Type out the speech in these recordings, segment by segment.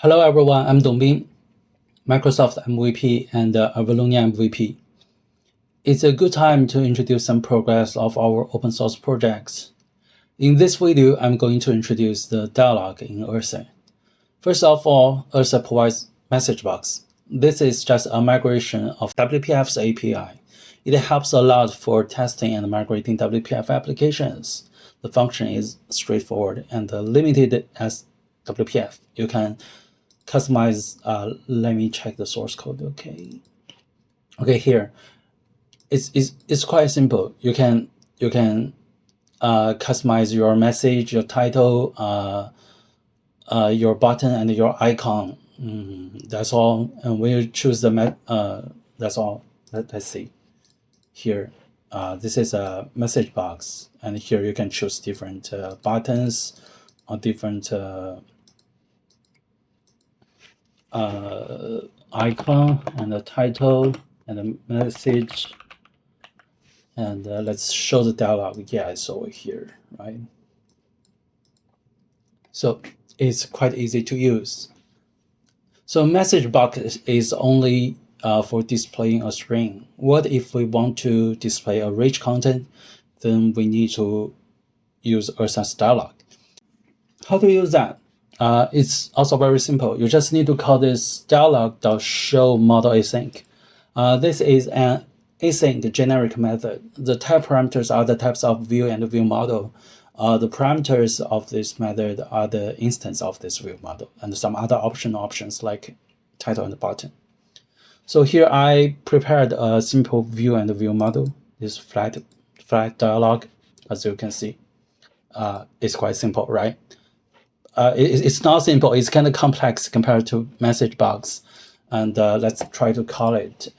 Hello everyone, I'm Dongbin, Microsoft MVP and Avalonia MVP. It's a good time to introduce some progress of our open source projects. In this video, I'm going to introduce the dialog in Ursa. First of all, Ursa provides message box. This is just a migration of WPF's API. It helps a lot for testing and migrating WPF applications. The function is straightforward and limited as WPF. You can customize. Let me check the source code. Okay, here it's quite simple. You can customize your message, your title, your button, and your icon. That's all. And when you choose the that's all. Let's see here. This is a message box, and here you can choose different buttons or different icon and the title and the message. And let's show the dialog. Yeah, it's over here, right? So it's quite easy to use. So message box is only for displaying a string. What if we want to display a rich content? Then we need to use Ursa's dialog. How to use that? It's also very simple. You just need to call this dialog.show model async. This is an async generic method. The type parameters are the types of view and view model. The parameters of this method are the instance of this view model and some other optional options like title and button. So here I prepared a simple view and view model. This flat dialog, as you can see, it's quite simple, right? It's not simple. It's kind of complex compared to message box. And let's try to call it.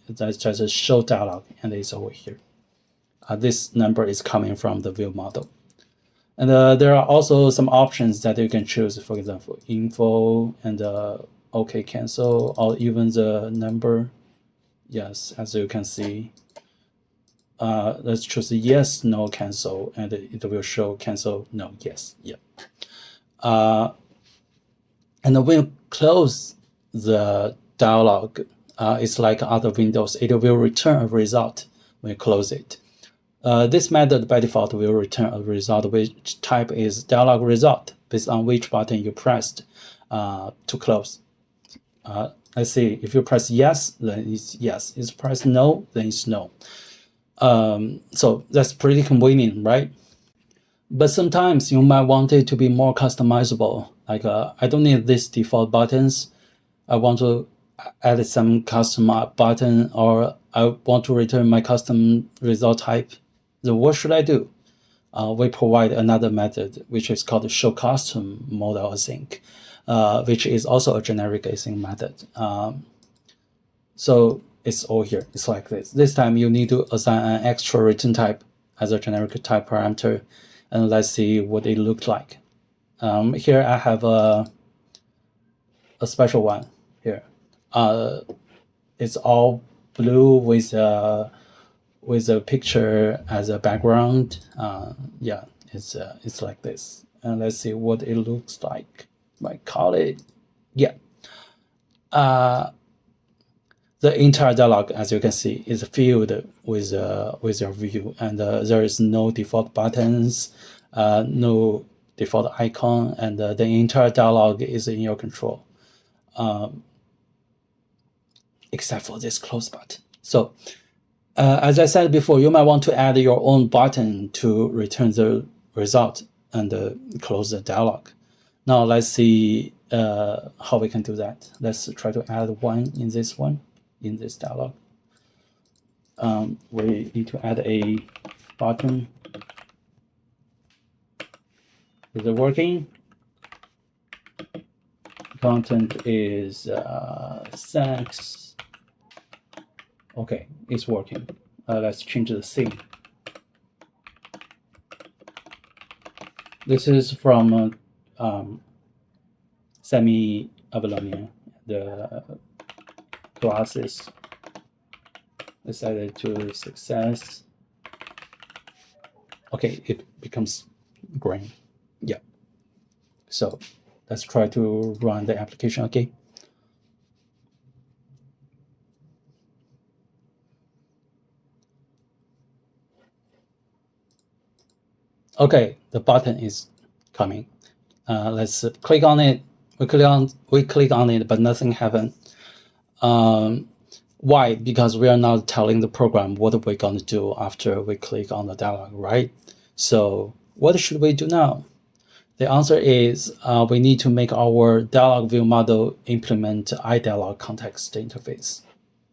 That's just a show dialog, and it's over here. This number is coming from the view model. And there are also some options that you can choose, for example, info and OK cancel, or even the number. Yes, as you can see. Let's choose yes, no, cancel, and it will show cancel, no, yes, yeah. And when you close the dialog, it's like other windows. It will return a result when you close it. This method by default will return a result which type is dialog result based on which button you pressed to close. Let's see, if you press yes, then it's yes. If you press no, then it's no. So that's pretty convenient, right? But sometimes you might want it to be more customizable. Like I don't need these default buttons. I want to add some custom button, or I want to return my custom result type. So what should I do? We provide another method, which is called show custom model async, which is also a generic async method. So it's all here. It's like this. This time you need to assign an extra return type as a generic type parameter. And let's see what it looks like. Here I have a special one here. It's all blue with a picture as a background. Yeah, it's like this. And let's see what it looks like. I call it, yeah. The entire dialog, as you can see, is filled with your view, and there is no default buttons, no default icon, and the entire dialog is in your control, except for this close button. So, as I said before, you might want to add your own button to return the result and close the dialog. Now let's see how we can do that. Let's try to add one in this one. In this dialog, we need to add a button. Is it working? Content is thanks. Okay, it's working. Let's change the theme. This is from Semi Avalonia, the classes decided to success. Okay, it becomes green. Yeah. So Let's try to run the application again. Okay, the button is coming. Let's click on it. We click on it, but nothing happened. Why? Because we are not telling the program what we're going to do after we click on the dialog, right? So what should we do now? The answer is we need to make our dialog view model implement iDialog context interface.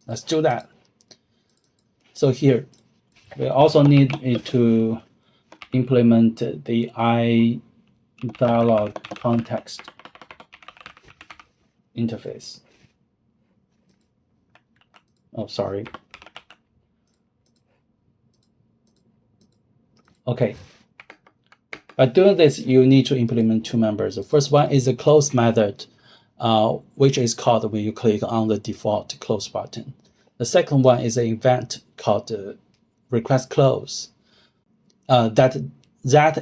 Let's do that. So here, we also need it to implement the iDialog context interface. Oh, sorry. Okay. By doing this, you need to implement two members. The first one is a close method, which is called when you click on the default close button. The second one is an event called request close. That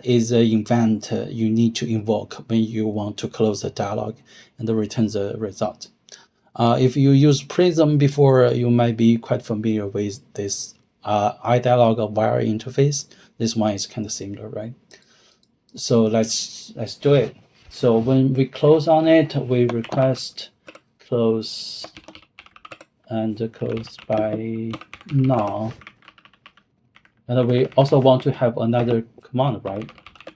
is an event you need to invoke when you want to close the dialog and return the result. If you use Prism before, you might be quite familiar with this iDialog wire interface. This one is kind of similar, right? So let's do it. So when we close on it, we request close and close by now. And we also want to have another command, right?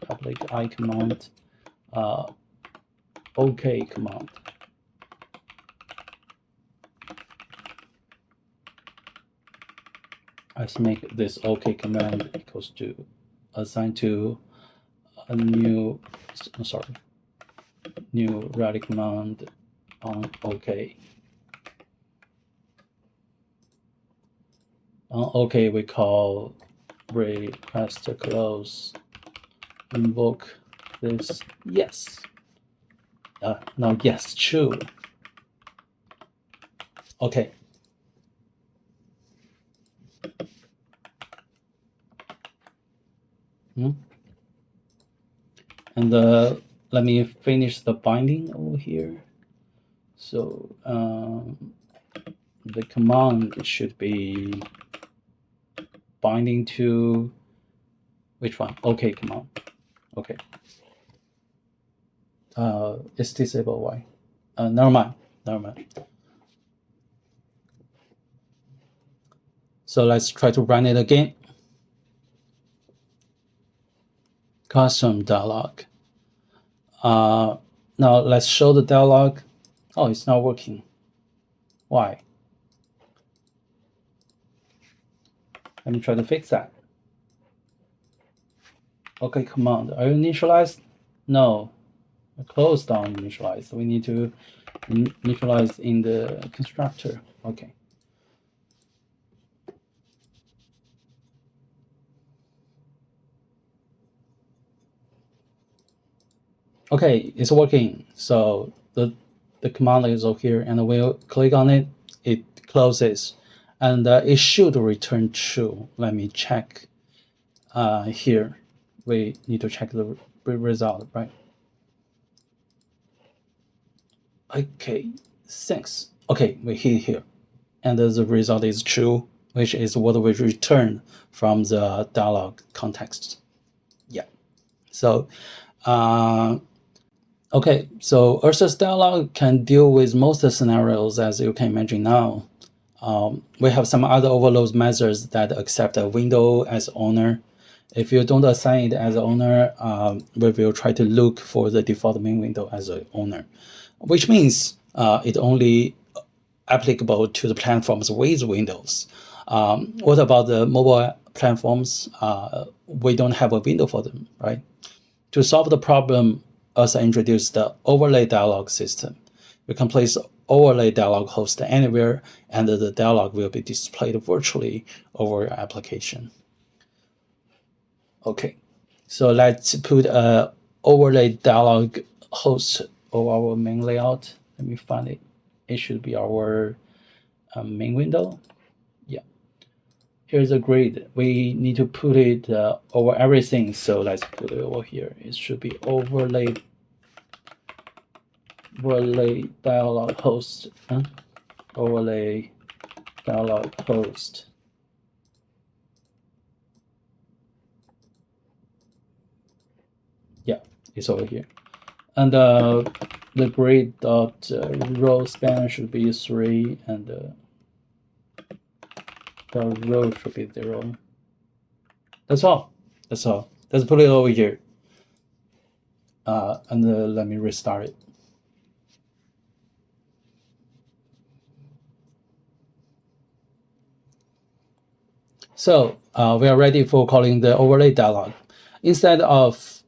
Public I command, OK command. Let's make this OK command equals to assign to a new ready command on OK. On OK, we call request close, invoke this yes. No, yes, true. Okay. And let me finish the binding over here. So the command should be binding to which one? OK command. Okay. It's disabled. Why? Never mind. So let's try to run it again. Custom dialog. Now let's show the dialog. Oh, it's not working. Why? Let me try to fix that. OK command. Are you initialized? No. Closed on initialize. We need to initialize in the constructor. Okay. Okay, it's working. So the command is over here, and we'll click on it. It closes, and it should return true. Let me check. Here, we need to check the result, right? Okay, thanks. Okay, we hit here, and the result is true, which is what we return from the dialog context. Yeah. So, okay, so Ursa's dialog can deal with most scenarios, as you can imagine now. We have some other overload methods that accept a window as owner. If you don't assign it as owner, we will try to look for the default main window as an owner, which means it only applicable to the platforms with Windows. What about the mobile platforms? We don't have a window for them, right? To solve the problem, Ursa introduced the overlay dialog system. You can place overlay dialog host anywhere, and the dialog will be displayed virtually over your application. Okay, so let's put a overlay dialog host over our main layout. Let me find it. It should be our main window. Yeah. Here's a grid. We need to put it over everything. So let's put it over here. It should be overlay overlay dialog host. Overlay dialog host. Yeah, it's over here. And the grid dot row span should be 3, and the row should be 0. That's all. That's all. Let's put it over here. And let me restart it. So we are ready for calling the overlay dialog. Instead of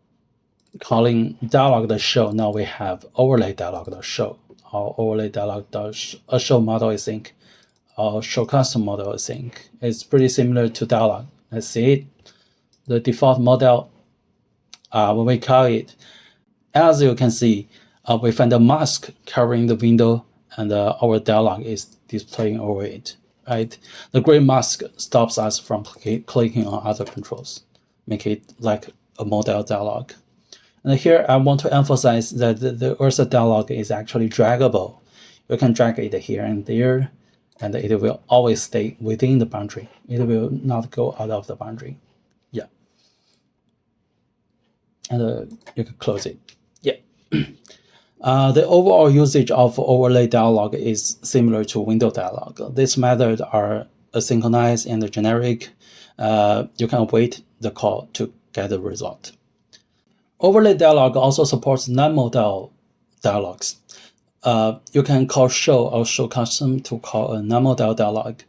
calling dialog.show, now we have overlay dialog.show. Our overlay dialog does a show model async. Our show custom model async. It's pretty similar to dialog. Let's see it. The default model, when we call it, as you can see, we find a mask covering the window, and our dialog is displaying over it. Right? The gray mask stops us from clicking on other controls, make it like a model dialog. And here I want to emphasize that the Ursa dialog is actually draggable. You can drag it here and there, and it will always stay within the boundary. It will not go out of the boundary. Yeah. And you can close it. Yeah. The overall usage of overlay dialog is similar to window dialog. These methods are asynchronous and generic. You can await the call to get the result. Overlay dialog also supports non-modal dialogs. You can call show or show custom to call a non-modal dialog.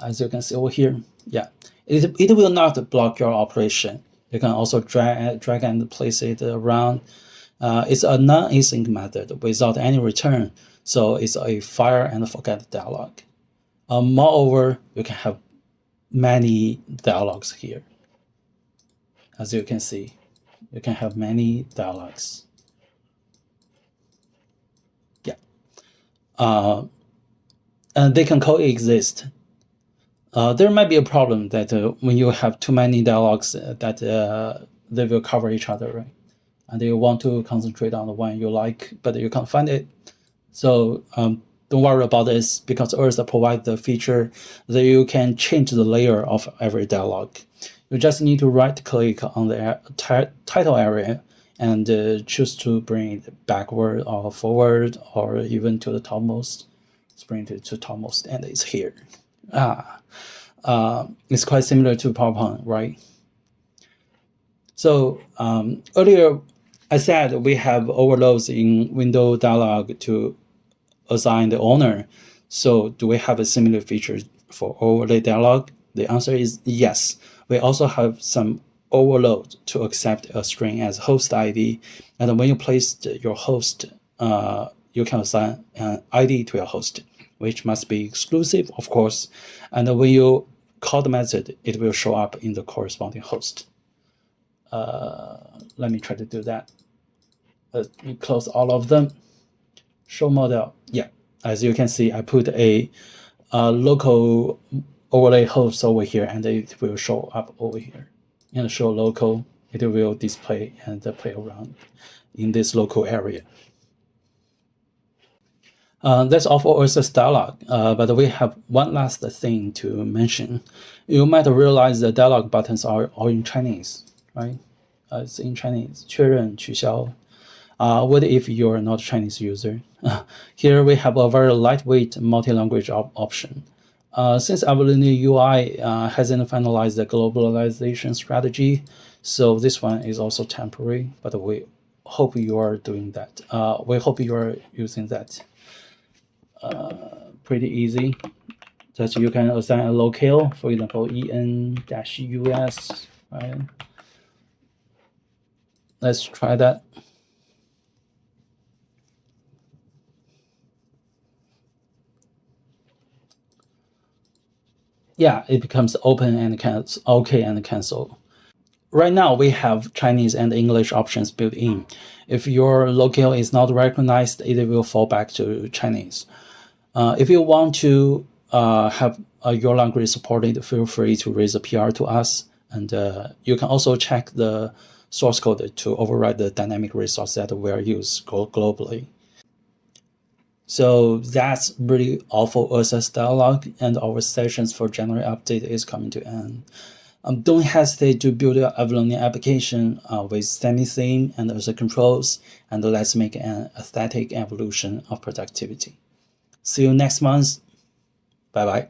As you can see over here, yeah, it will not block your operation. You can also drag and place it around. It's a non-async method without any return, so it's a fire and forget dialog. Moreover, you can have many dialogues here. As you can see, you can have many dialogues. Yeah. And they can coexist. There might be a problem that when you have too many dialogues that they will cover each other, right? And you want to concentrate on the one you like, but you can't find it. So don't worry about this, because Ursa provides the feature that you can change the layer of every dialog. You just need to right-click on the title area and choose to bring it backward or forward, or even to the topmost. Let's bring it to topmost, and it's here. It's quite similar to PowerPoint, right? So earlier I said we have overloads in window dialog to assign the owner. So do we have a similar feature for overlay dialog? The answer is yes. We also have some overload to accept a string as host ID. And when you place your host, you can assign an ID to your host, which must be exclusive, of course. And when you call the method, it will show up in the corresponding host. Let me try to do that. Let me close all of them. Show model. Yeah, as you can see, I put a local overlay host over here, and it will show up over here. And show local, it will display and play around in this local area. That's all for Ursa's dialog, but we have one last thing to mention. You might realize the dialog buttons are all in Chinese, right? It's in Chinese. 确认,取消. What if you're not a Chinese user? Here we have a very lightweight multi-language option. Since Avalonia UI hasn't finalized the globalization strategy, so this one is also temporary, but we hope you are doing that. We hope you are using that. Pretty easy. That you can assign a locale, for example, en-us, right? Let's try that. Yeah, it becomes open and OK and cancel. Right now, we have Chinese and English options built in. If your locale is not recognized, it will fall back to Chinese. If you want to have your language supported, feel free to raise a PR to us. And you can also check the source code to override the dynamic resource that we are used globally. So that's really all for Ursa's dialogue, and our sessions for January update is coming to end. Don't hesitate to build your Avalonia application with semi-theme and Ursa controls, and let's make an aesthetic evolution of productivity. See you next month. Bye bye.